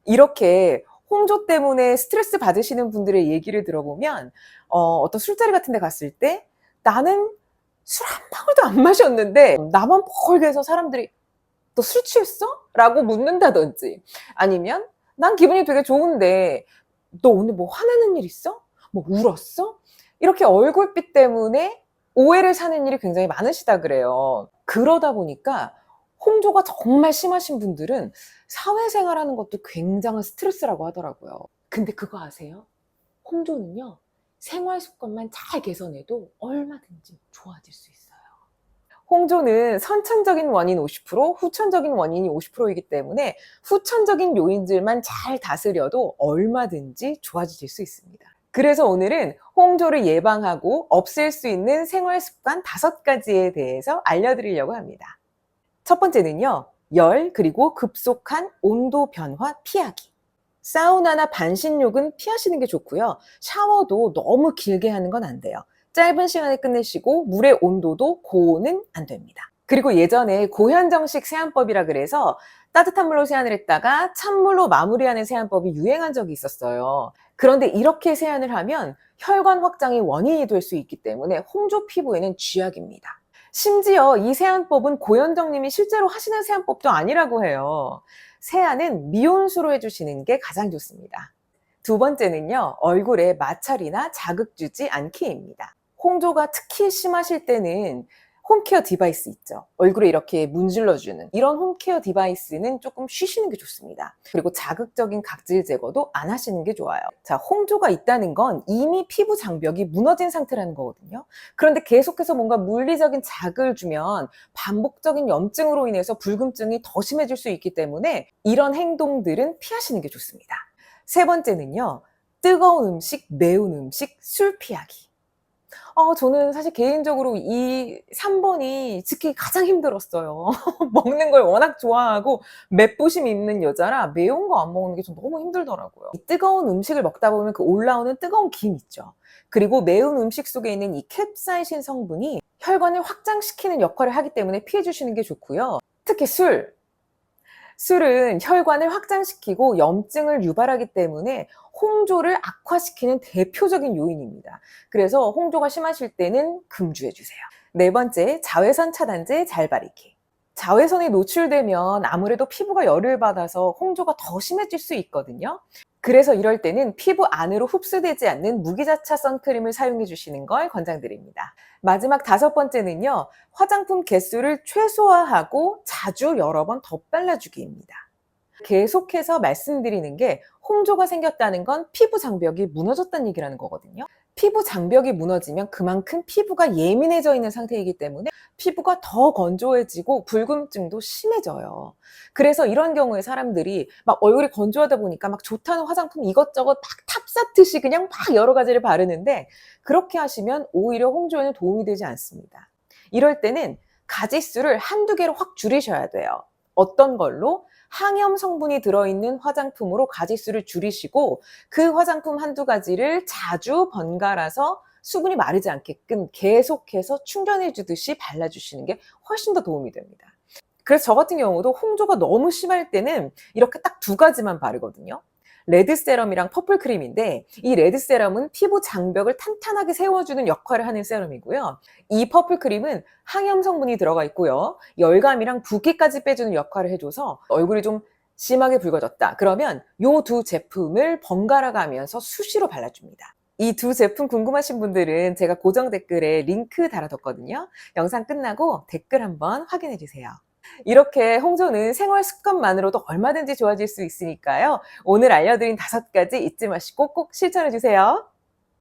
이렇게 홍조 때문에 스트레스 받으시는 분들의 얘기를 들어보면 어떤 술자리 같은 데 갔을 때 나는 술 한 방울도 안 마셨는데 나만 뻘게 해서 사람들이 "너 술 취했어?" 라고 묻는다든지, 아니면 "난 기분이 되게 좋은데 너 오늘 뭐 화내는 일 있어? 뭐 울었어?" 이렇게 얼굴빛 때문에 오해를 사는 일이 굉장히 많으시다 그래요. 그러다 보니까 홍조가 정말 심하신 분들은 사회생활하는 것도 굉장한 스트레스라고 하더라고요. 근데 그거 아세요? 홍조는요, 생활 습관만 잘 개선해도 얼마든지 좋아질 수 있어요. 홍조는 선천적인 원인 50%, 후천적인 원인이 50%이기 때문에 후천적인 요인들만 잘 다스려도 얼마든지 좋아질 수 있습니다. 그래서 오늘은 홍조를 예방하고 없앨 수 있는 생활 습관 5가지에 대해서 알려드리려고 합니다. 첫 번째는요, 열 그리고 급속한 온도 변화 피하기. 사우나나 반신욕은 피하시는 게 좋고요. 샤워도 너무 길게 하는 건 안 돼요. 짧은 시간에 끝내시고 물의 온도도 고온은 안 됩니다. 그리고 예전에 고현정식 세안법이라 그래서 따뜻한 물로 세안을 했다가 찬물로 마무리하는 세안법이 유행한 적이 있었어요. 그런데 이렇게 세안을 하면 혈관 확장의 원인이 될 수 있기 때문에 홍조 피부에는 쥐약입니다. 심지어 이 세안법은 고현정님이 실제로 하시는 세안법도 아니라고 해요. 세안은 미온수로 해주시는 게 가장 좋습니다. 두 번째는요, 얼굴에 마찰이나 자극 주지 않기입니다. 홍조가 특히 심하실 때는 홈케어 디바이스 있죠. 얼굴에 이렇게 문질러주는 이런 홈케어 디바이스는 조금 쉬시는 게 좋습니다. 그리고 자극적인 각질 제거도 안 하시는 게 좋아요. 자, 홍조가 있다는 건 이미 피부 장벽이 무너진 상태라는 거거든요. 그런데 계속해서 뭔가 물리적인 자극을 주면 반복적인 염증으로 인해서 불금증이 더 심해질 수 있기 때문에 이런 행동들은 피하시는 게 좋습니다. 세 번째는요, 뜨거운 음식, 매운 음식, 술 피하기. 저는 사실 개인적으로 이 3번이 지키기 가장 힘들었어요. 먹는 걸 워낙 좋아하고 맵부심 있는 여자라 매운 거 안 먹는 게 좀 너무 힘들더라고요. 이 뜨거운 음식을 먹다 보면 그 올라오는 뜨거운 김 있죠. 그리고 매운 음식 속에 있는 이 캡사이신 성분이 혈관을 확장시키는 역할을 하기 때문에 피해 주시는 게 좋고요. 특히 술은 혈관을 확장시키고 염증을 유발하기 때문에 홍조를 악화시키는 대표적인 요인입니다. 그래서 홍조가 심하실 때는 금주해 주세요. 네 번째, 자외선 차단제 잘 바르기. 자외선에 노출되면 아무래도 피부가 열을 받아서 홍조가 더 심해질 수 있거든요. 그래서 이럴 때는 피부 안으로 흡수되지 않는 무기자차 선크림을 사용해 주시는 걸 권장드립니다. 마지막 5번째는요, 화장품 개수를 최소화하고 자주 여러 번 덧발라주기입니다. 계속해서 말씀드리는 게 홍조가 생겼다는 건 피부 장벽이 무너졌다는 얘기라는 거거든요. 피부 장벽이 무너지면 그만큼 피부가 예민해져 있는 상태이기 때문에 피부가 더 건조해지고 불금증도 심해져요. 그래서 이런 경우에 사람들이 막 얼굴이 건조하다 보니까 막 좋다는 화장품 이것저것 막 탑쌓듯이 그냥 막 여러 가지를 바르는데, 그렇게 하시면 오히려 홍조에는 도움이 되지 않습니다. 이럴 때는 가지수를 한두 개로 확 줄이셔야 돼요. 어떤 걸로? 항염 성분이 들어있는 화장품으로 가지수를 줄이시고 그 화장품 한두 가지를 자주 번갈아서 수분이 마르지 않게끔 계속해서 충전해 주듯이 발라주시는 게 훨씬 더 도움이 됩니다. 그래서 저 같은 경우도 홍조가 너무 심할 때는 이렇게 딱 2가지만 바르거든요. 레드 세럼이랑 퍼플 크림인데, 이 레드 세럼은 피부 장벽을 탄탄하게 세워주는 역할을 하는 세럼이고요. 이 퍼플 크림은 항염 성분이 들어가 있고요. 열감이랑 붓기까지 빼주는 역할을 해줘서 얼굴이 좀 심하게 붉어졌다 그러면 이 2 제품을 번갈아 가면서 수시로 발라줍니다. 이 2 제품 궁금하신 분들은 제가 고정 댓글에 링크 달아뒀거든요. 영상 끝나고 댓글 한번 확인해 주세요. 이렇게 홍조는 생활 습관만으로도 얼마든지 좋아질 수 있으니까요. 오늘 알려드린 5가지 잊지 마시고 꼭 실천해 주세요.